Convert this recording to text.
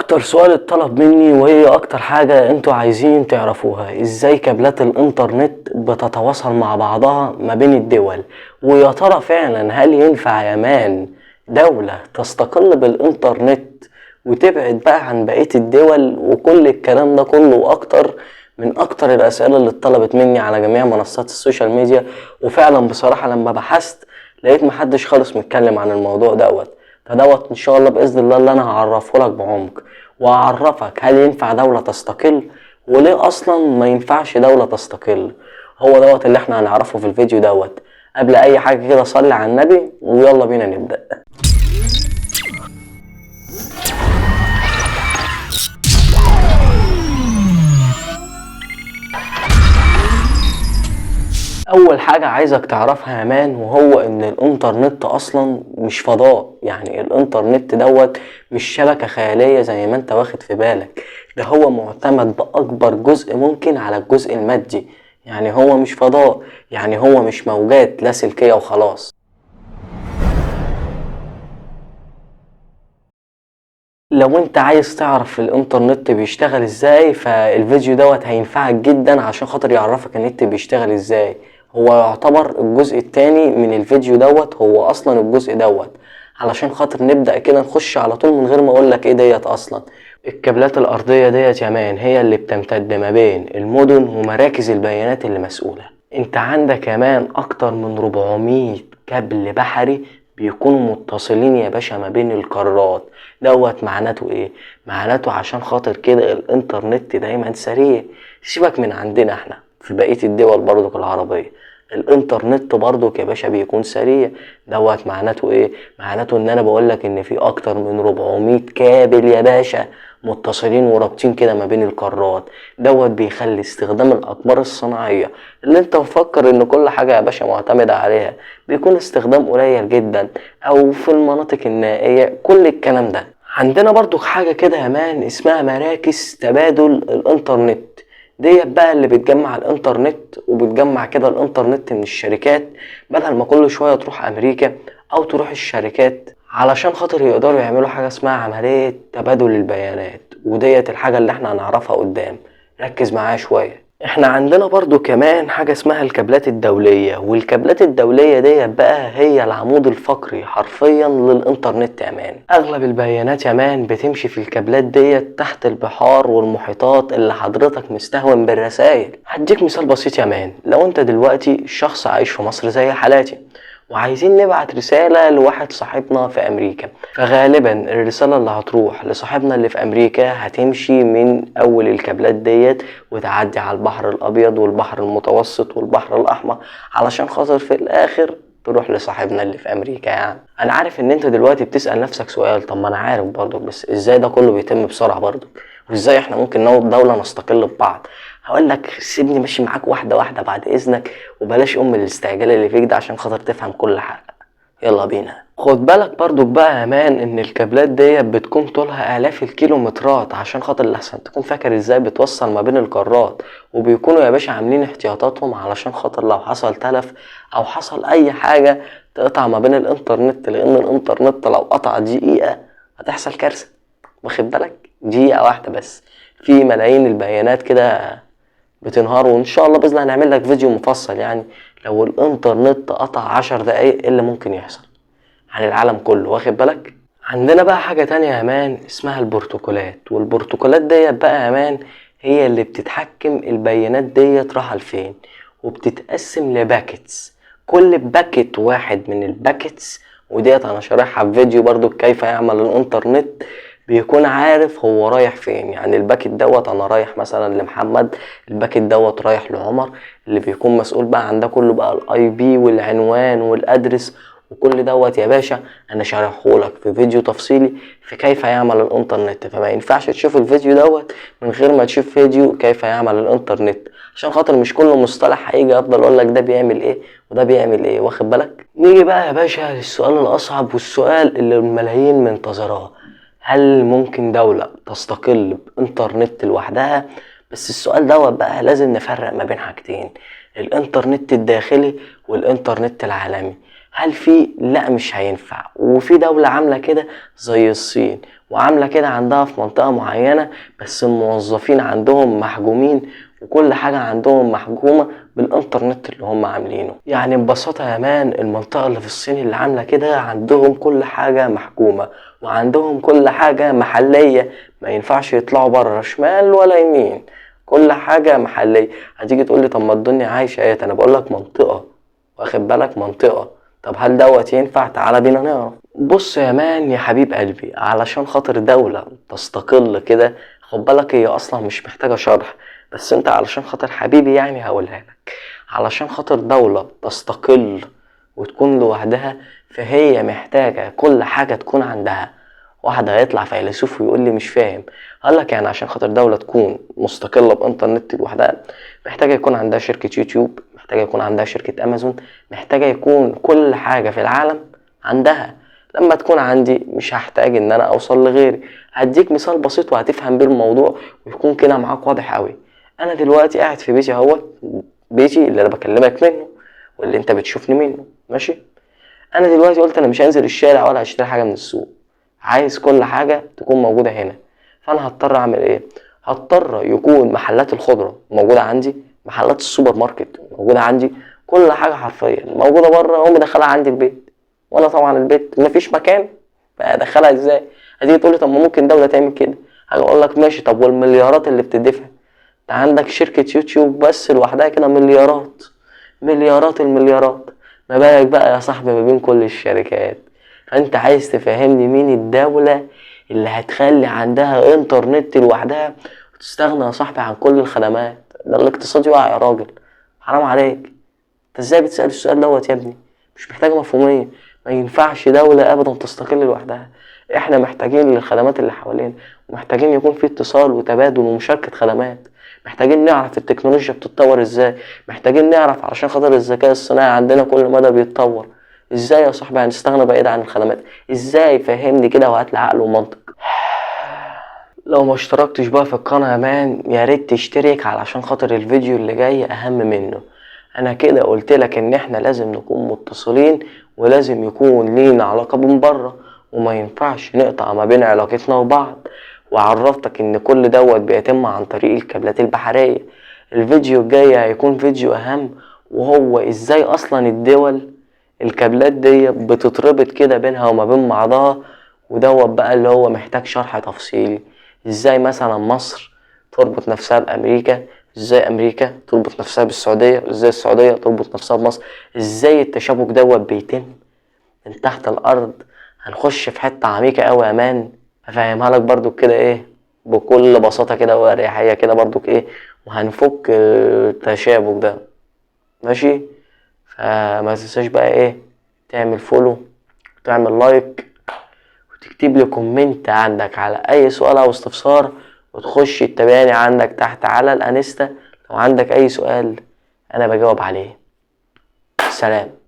اكتر سؤال اتطلب مني وهي اكتر حاجة انتوا عايزين تعرفوها، ازاي كابلات الانترنت بتتواصل مع بعضها ما بين الدول. ويا ترى فعلا هل ينفع يا مان دولة تستقل بالانترنت وتبعد بقى عن بقية الدول؟ وكل الكلام ده كله واكتر من اكتر الاسئلة اللي اتطلبت مني على جميع منصات السوشيال ميديا. وفعلا بصراحة لما بحثت لقيت محدش خالص متكلم عن الموضوع فدوت ان شاء الله باذن الله اللي انا هعرفه لك بعمق، وهعرفك هل ينفع دولة تستقل وليه اصلا ما ينفعش دولة تستقل. هو دوت اللي احنا هنعرفه في الفيديو دوت. قبل اي حاجة كده صلي على النبي ويلا بينا نبدأ. اول حاجة عايزك تعرفها يا مان وهو ان الانترنت اصلا مش فضاء، يعني الانترنت دوت مش شبكة خيالية زي ما انت واخد في بالك. ده هو معتمد باكبر جزء ممكن على الجزء المادي، يعني هو مش فضاء، يعني هو مش موجات لاسلكية وخلاص. لو انت عايز تعرف الانترنت بيشتغل ازاي فالفيديو دوت هينفعك جدا عشان خاطر يعرفك النت بيشتغل ازاي. هو يعتبر الجزء التاني من الفيديو دوت، هو اصلا الجزء دوت علشان خاطر نبدأ كده نخش على طول من غير ما اقولك ايه ديت اصلا. الكابلات الارضية ديت يا مان هي اللي بتمتد ما بين المدن ومراكز البيانات اللي مسؤولة. انت عندك كمان اكتر من 400 كابل بحري بيكونوا متصلين يا باشا ما بين القارات. دوت معناته ايه؟ معناته عشان خاطر كده الانترنت دايما سريع. سيبك من عندنا احنا في بقية الدول برضك العربية، الانترنت برضك يا باشا بيكون سريع. دوت معناته ايه؟ معناته ان انا بقولك ان في اكتر من 400 كابل يا باشا متصلين ورابطين كده ما بين القارات. دوت بيخلي استخدام الاقمار الصناعية اللي انت مفكر ان كل حاجة يا باشا معتمدة عليها بيكون استخدام قليل جدا، او في المناطق النائية كل الكلام ده. عندنا برضو حاجة كده يا مان اسمها مراكز تبادل الانترنت. ديت بقى اللي بتجمع الانترنت وبتجمع كده الانترنت من الشركات، بدل ما كل شوية تروح امريكا او تروح الشركات علشان خاطر يقدروا يعملوا حاجة اسمها عملية تبادل البيانات. وديت الحاجة اللي احنا هنعرفها قدام، ركز معايا شوية. احنا عندنا برضو كمان حاجة اسمها الكابلات الدولية، والكابلات الدولية ديت بقى هي العمود الفقري حرفيا للانترنت يا مان. اغلب البيانات يا مان بتمشي في الكابلات ديت تحت البحار والمحيطات اللي حضرتك مستهون بالرسائل. هديك مثال بسيط يا مان. لو انت دلوقتي شخص عايش في مصر زي حالاتي وعايزين نبعت رسالة لواحد صاحبنا في امريكا، فغالبا الرسالة اللي هتروح لصاحبنا اللي في امريكا هتمشي من اول الكابلات ديت وتعدي على البحر الابيض والبحر المتوسط والبحر الاحمر علشان خاطر في الاخر تروح لصاحبنا اللي في امريكا. يعني انا عارف ان انت دلوقتي بتسأل نفسك سؤال، طب ما انا عارف برضو بس ازاي ده كله بيتم بسرعة برضو، وازاي احنا ممكن دولة نستقل ببعض؟ هقول لك سيبني ماشي معاك واحدة واحدة بعد اذنك، وبلاش الاستعجال اللي فيك ده عشان خاطر تفهم كل حاجة. يلا بينا. خد بالك برضو بقى يا مان ان الكابلات ديت بتكون طولها الاف الكيلومترات عشان خاطر لحسن تكون فاكر ازاي بتوصل ما بين القارات. وبيكونوا يا باشا عاملين احتياطاتهم علشان خاطر لو حصل تلف او حصل اي حاجة تقطع ما بين الانترنت، لان الانترنت لو قطع دقيقة هتحصل كارثة. واخد بالك؟ دقيقة واحدة بس في ملايين البيانات كده بتنهار. وان شاء الله باذن الله هنعمل لك فيديو مفصل يعني لو الانترنت قطع 10 دقايق ايه اللي ممكن يحصل عن العالم كله. واخد بالك؟ عندنا بقى حاجة تانية يا مان اسمها البروتوكولات، والبروتوكولات ديت بقى يا مان هي اللي بتتحكم البيانات ديت رايحة لفين، وبتتقسم لباكيتس. كل باكيت واحد من الباكيتس، وديت انا شارحها في فيديو برضو كيف يعمل الانترنت، بيكون عارف هو رايح فين. يعني الباكيت دوت انا رايح مثلا لمحمد، الباكيت دوت رايح لعمر، اللي بيكون مسؤول بقى عن ده كله بقى الاي بي والعنوان والادرس وكل دوت يا باشا انا شارحهولك في فيديو تفصيلي في كيف يعمل الانترنت. فما ينفعش تشوف الفيديو دوت من غير ما تشوف فيديو كيف يعمل الانترنت، عشان خاطر مش كل مصطلح هيجي افضل اقول لك ده بيعمل ايه وده بيعمل ايه. واخد بالك؟ نيجي بقى يا باشا للسؤال الاصعب والسؤال اللي الملايين منتظراه، هل ممكن دولة تستقل بانترنت لوحدها؟ بس السؤال دوت بقى لازم نفرق ما بين حاجتين، الانترنت الداخلي والانترنت العالمي. هل في؟ لا مش هينفع. وفي دولة عاملة كده زي الصين، وعاملة كده عندها في منطقة معينة، بس الموظفين عندهم محجومين وكل حاجة عندهم محجومة بالانترنت اللي هم عاملينه. يعني ببساطة يا مان المنطقة اللي في الصين اللي عاملة كده عندهم كل حاجة محجومة، وعندهم كل حاجة محلية، ما ينفعش يطلعوا بره شمال ولا يمين، كل حاجة محلية. هتيجي تقولي طب ما الدنيا عايشة ايه؟ انا بقولك منطقة، واخد بالك؟ منطقة. طب هل دوت ينفع؟ تعالى بينا نعرف. بص يا مان يا حبيب قلبي، علشان خاطر دولة تستقل كده، خد بالك هي اصلا مش محتاجة شرح، بس انت علشان خاطر حبيبي يعني هقولها لك. علشان خاطر دولة تستقل وتكون لوحدها، فهي محتاجة كل حاجة تكون عندها. واحد هيطلع فيلسوف ويقول لي مش فاهم. قالك يعني عشان خاطر دولة تكون مستقلة بانترنت لوحدها، محتاجة يكون عندها شركة يوتيوب، محتاجة يكون عندها شركة امازون، محتاجة يكون كل حاجة في العالم عندها. لما تكون عندي مش هحتاج ان انا اوصل لغيري. هديك مثال بسيط وهتفهم بيه الموضوع ويكون كده معاك واضح قوي. انا دلوقتي قاعد في بيتي اهو، بيتي اللي انا بكلمك منه واللي انت بتشوفني منه، ماشي؟ انا دلوقتي قلت انا مش هنزل الشارع ولا هشتري حاجة من السوق، عايز كل حاجة تكون موجودة هنا. فانا هضطر اعمل ايه؟ هضطر يكون محلات الخضرة موجودة عندي، محلات السوبر ماركت موجودة عندي، كل حاجة حرفيا موجودة بره، امي دخلها عندي البيت. وانا طبعا البيت مفيش مكان، ادخلها ازاي؟ هتيجي تقولي طب ما ممكن دولة تعمل كده. هقول لك ماشي، طب والمليارات اللي بتدفع؟ انت عندك شركة يوتيوب بس لوحدها كده مليارات، مليارات المليارات، ما بالك بقى يا صاحبي ما بين كل الشركات؟ فانت عايز تفهمني مين الدولة اللي هتخلي عندها انترنت لوحدها وتستغنى يا صاحبي عن كل الخدمات؟ ده الاقتصاد يقع يا راجل، حرام عليك. انت ازاي بتسأل السؤال دوت يا ابني؟ مش محتاجة مفهومية. ما ينفعش دولة ابدا تستقل لوحدها. احنا محتاجين للخدمات اللي حوالينا، ومحتاجين يكون في اتصال وتبادل ومشاركة خدمات، محتاجين نعرف التكنولوجيا بتتطور ازاي، محتاجين نعرف علشان خاطر الذكاء الصناعي عندنا كل مدى بيتطور. ازاي يا صاحبي هنستغنى بعيد عن الخدمات؟ ازاي؟ فهمني كده وهاتلي عقل ومنطق. لو ما اشتركتش بقى في القناة يا مان يا ريت تشترك علشان خاطر الفيديو اللي جاي اهم منه. انا كده قلت لك ان احنا لازم نكون متصلين، ولازم يكون لينا علاقة من بره، وما ينفعش نقطع ما بين علاقتنا وبعض. وعرفتك ان كل دوت بيتم عن طريق الكابلات البحرية. الفيديو الجاي هيكون فيديو اهم، وهو ازاي اصلا الدول الكابلات دي بتتربط كده بينها وما بين بعضها. ودوت بقى اللي هو محتاج شرح تفصيلي. ازاي مثلا مصر تربط نفسها بامريكا، ازاي امريكا تربط نفسها بالسعودية، ازاي السعودية تربط نفسها بمصر، ازاي التشابك دوت بيتم من تحت الارض. هنخش في حتة عميقة اوي يا مان، هفهمها لك برضو كده ايه بكل بساطة كده واريحية كده برضو ايه، وهنفك التشابك ده، ماشي؟ فما تنساش بقى ايه، تعمل فولو وتعمل لايك وتكتب لي كومنت عندك على اي سؤال او استفسار، وتخش تتابعني عندك تحت على الانستا لو عندك اي سؤال انا بجاوب عليه. سلام.